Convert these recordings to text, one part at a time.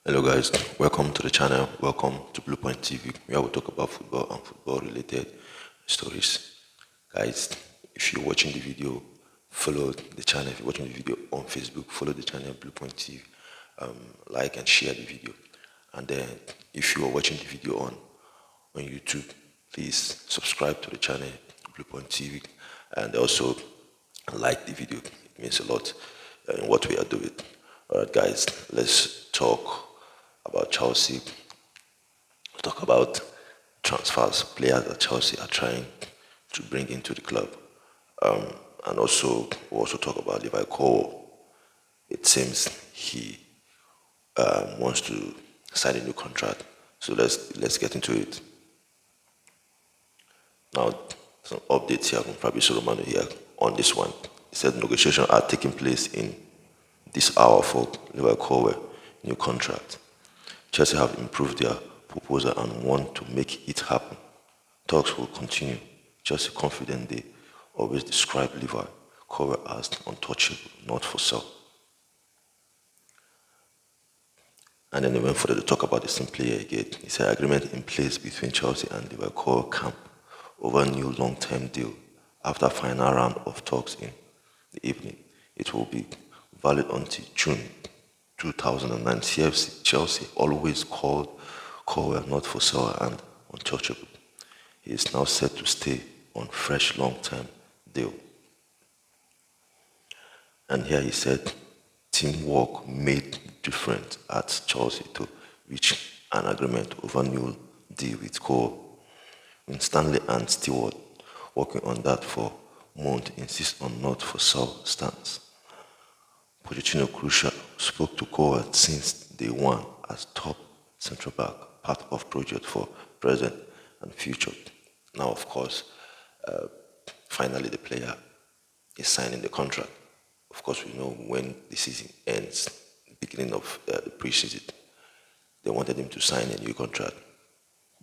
Hello guys, welcome to the channel, welcome to Blue Point TV, where we talk about football and football related stories. Guys, if you're watching the video, follow the channel. If you're watching the video on Facebook, follow the channel Blue Point TV, like and share the video. And then if you are watching the video on YouTube, please subscribe to the channel Blue Point TV and also like the video. It means a lot in what we are doing. Alright guys, let's talk about Chelsea. Talk about transfers, players that Chelsea are trying to bring into the club. And also, we'll also talk about Levi Cole. It seems he wants to sign a new contract. So let's get into it. Now, some updates here from Fabrizio Romano here on this one. He said negotiations are taking place in this hour for Levi Cole new contract. Chelsea have improved their proposal and want to make it happen. Talks will continue. Chelsea confident they always describe Levi Cole as untouchable, not for sale. And then they went further to talk about the same player again. He said agreement in place between Chelsea and Levi Cole camp over a new long-term deal. After final round of talks in the evening, it will be valid until June 2009. Chelsea always called Cole not for sale and untouchable. He is now set to stay on fresh long-term deal. And here he said, teamwork made difference at Chelsea to reach an agreement over new deal with Cole. When Stanley and Stewart, working on that for months, insist on not for sale stance. Pochettino Crucial spoke to Cole since day one as top central back, part of project for present and future. Now, of course, finally the player is signing the contract. Of course, we know when the season ends, beginning of the preseason, they wanted him to sign a new contract,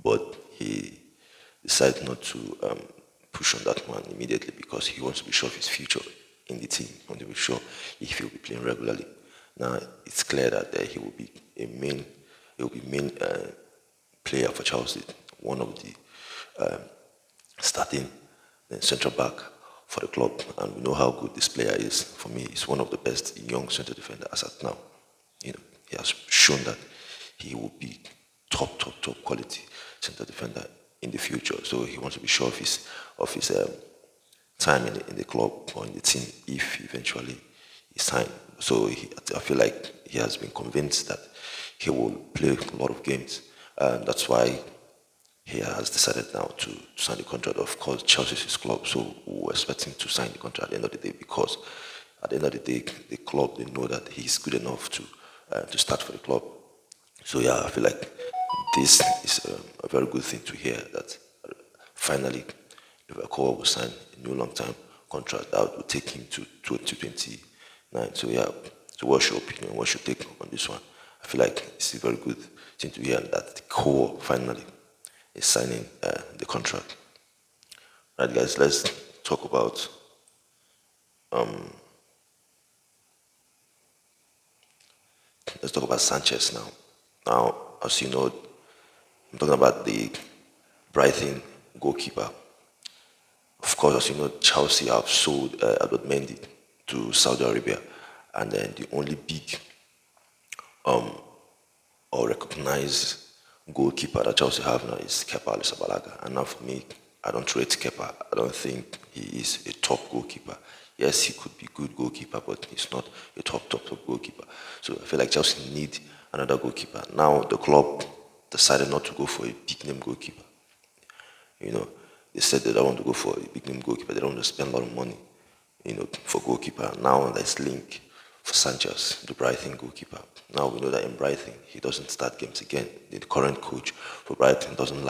but he decided not to push on that one immediately because he wants to be sure of his future in the team. He wants to be sure if he will be playing regularly. Now it's clear that he will be main player for Chelsea, one of the starting central back for the club, and we know how good this player is. For me, he's one of the best young centre defenders as at now. He has shown that he will be top quality centre defender in the future. So he wants to be sure of his time in the club or in the team if eventually he signed. So I feel like he has been convinced that he will play a lot of games. That's why he has decided now to sign the contract. Of course, Chelsea is his club, so we're expecting to sign the contract at the end of the day because at the end of the day, the club, they know that he's good enough to start for the club. So yeah, I feel like this is a very good thing to hear that finally Liverpool will sign a new long-term contract that will take him to 2029. So yeah, so what's your opinion? What's your take on this one? I feel like it's a very good thing to hear that the core finally is signing the contract. Right, guys, let's talk about Sanchez now. Now, as you know, I'm talking about the Brighton goalkeeper. Of course, as you know, Chelsea have sold Albert Mendy to Saudi Arabia, and then the only big or recognized goalkeeper that Chelsea have now is Kepa Arrizabalaga. And now for me, I don't rate Kepa. I don't think he is a top goalkeeper. Yes, he could be good goalkeeper, but he's not a top goalkeeper. So I feel like Chelsea need another goalkeeper. Now the club decided not to go for a big name goalkeeper. They said they don't want to go for a big name goalkeeper. They don't want to spend a lot of money, for goalkeeper. Now there's link for Sanchez, the Brighton goalkeeper. Now we know that in Brighton, he doesn't start games again. The current coach for Brighton doesn't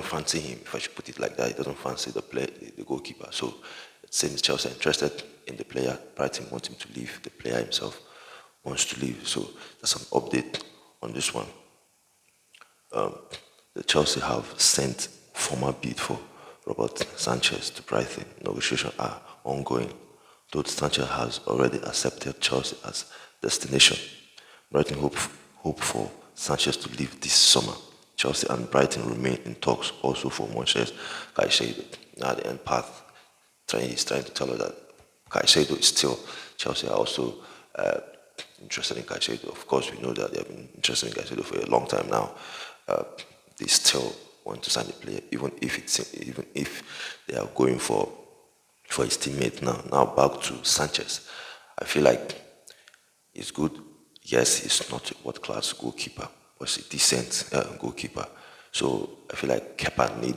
fancy him, if I should put it like that. He doesn't fancy the goalkeeper. So it seems Chelsea are interested in the player. Brighton wants him to leave. The player himself wants to leave. So there's an update on this one. The Chelsea have sent formal bid for Robert Sanchez to Brighton. Negotiations are ongoing, though Sanchez has already accepted Chelsea as destination. Brighton hope for Sanchez to leave this summer. Chelsea and Brighton remain in talks also for Moises Caicedo. Now the end path he's trying to tell us that Caicedo is still, Chelsea are also interested in Caicedo. Of course, we know that they have been interested in Caicedo for a long time now. They still want to sign the player, even if they are going for his teammate now. Now back to Sanchez. I feel like he's good. Yes, he's not a world-class goalkeeper, but he's a decent goalkeeper. So I feel like Kepa need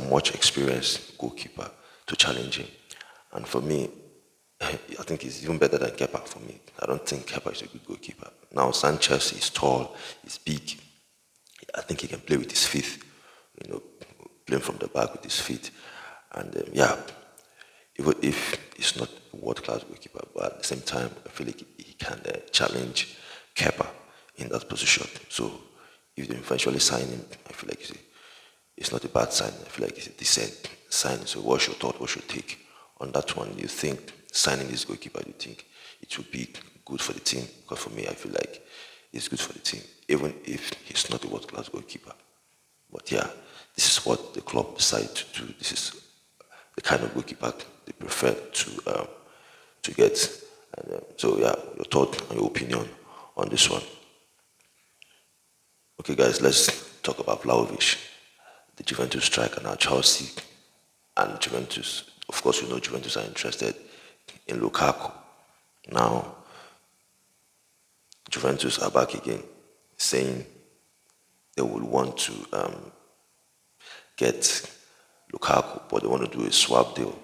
much experienced goalkeeper to challenge him. And for me, I think he's even better than Kepa for me. I don't think Kepa is a good goalkeeper. Now Sanchez is tall, he's big. I think he can play with his feet, playing from the back with his feet. And even if he's not a world-class goalkeeper, but at the same time, I feel like he can challenge Kepa in that position. So if they eventually sign him, I feel like it's not a bad sign. I feel like it's a decent sign. So what's your thought? What's your take on that one? Do you think signing this goalkeeper, do you think it would be good for the team? Because for me, I feel like it's good for the team, even if he's not a world-class goalkeeper. But yeah, this is what the club decided to do. This is the kind of goalkeeper they prefer to get. And, so yeah, your thought and your opinion on this one. Okay, guys, let's talk about Vlahovic, the Juventus striker. Now Chelsea and Juventus, of course, we know Juventus are interested in Lukaku. Now Juventus are back again, saying they would want to get Lukaku, but they want to do a swap deal.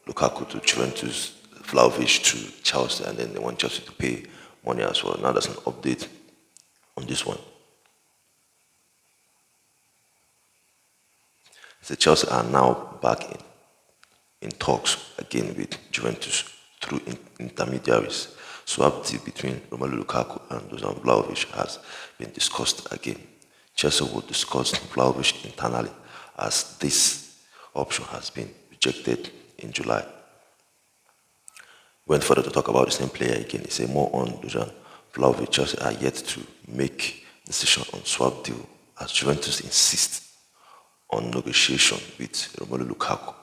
Lukaku to Juventus, Vlahovic to Chelsea, and then they want Chelsea to pay money as well. Now there's an update on this one. The Chelsea are now back in talks again with Juventus through intermediaries. Swap deal between Romelu Lukaku and Dusan Vlahovic has been discussed again. Chelsea will discuss Vlahovic internally as this option has been rejected in July. Went further to talk about the same player again. He said more on Dusan Vlahovic. Chelsea are yet to make decision on swap deal as Juventus insist on negotiation with Romelu Lukaku.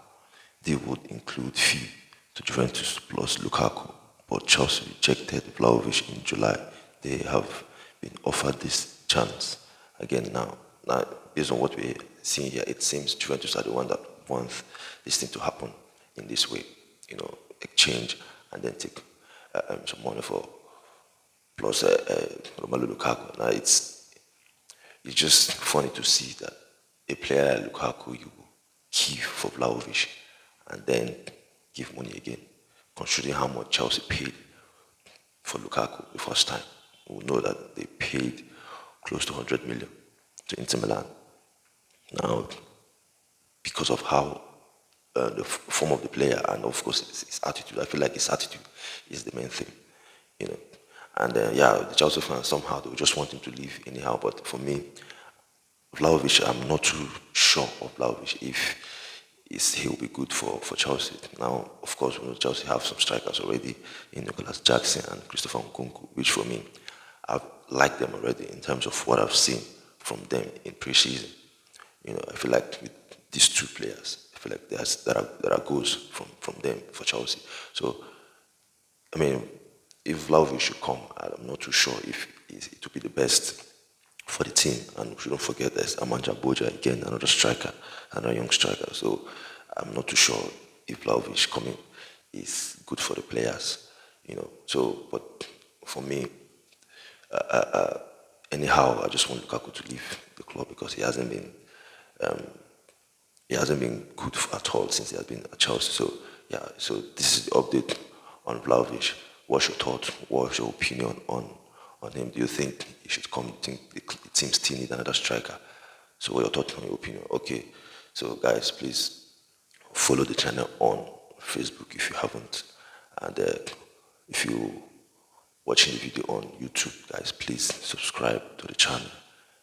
They would include fee to Juventus plus Lukaku, but Chelsea rejected Vlahovic in July. They have been offered this chance again now. Now, based on what we're seeing here, it seems Juventus are the one that wants this thing to happen in this way. Exchange and then take some money for plus Romelu Lukaku. Now it's just funny to see that a player like Lukaku you give for Vlahovic and then give money again, considering how much Chelsea paid for Lukaku the first time. We know that they paid close to 100 million to Inter Milan. Now, because of how the form of the player and of course his attitude, I feel like his attitude is the main thing, you know. And the Chelsea fans somehow they just want him to leave anyhow. But for me, Vlahovic, I'm not too sure of Vlahovic if he'll be good for Chelsea. Now, of course, we know Chelsea have some strikers already in Nicolas Jackson and Christopher Nkunku, which for me, I've liked them already in terms of what I've seen from them in pre-season. I feel like with these two players, I feel like there are goals from them for Chelsea. So, I mean, if Vlahovic should come, I'm not too sure if it would be the best for the team. And we shouldn't forget there's Amanja Boja again, another striker, another young striker. So I'm not too sure if Vlahovic coming is good for the players. So, but for me, anyhow, I just want Lukaku to leave the club because he hasn't been good at all since he has been at Chelsea. So yeah, so this is the update on Vlahovic. What's your thought? What's your opinion on him? Do you think he should come? Do you think the team still need another striker? So what are your thoughts and your opinion? Okay, so guys, please follow the channel on Facebook if you haven't, and if you watching the video on YouTube, guys, please subscribe to the channel.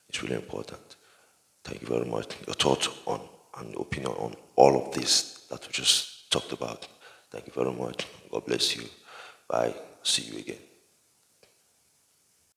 It's really important. Thank you very much. Your thoughts on and opinion on all of this that we just talked about. Thank you very much. God bless you. Bye. See you again.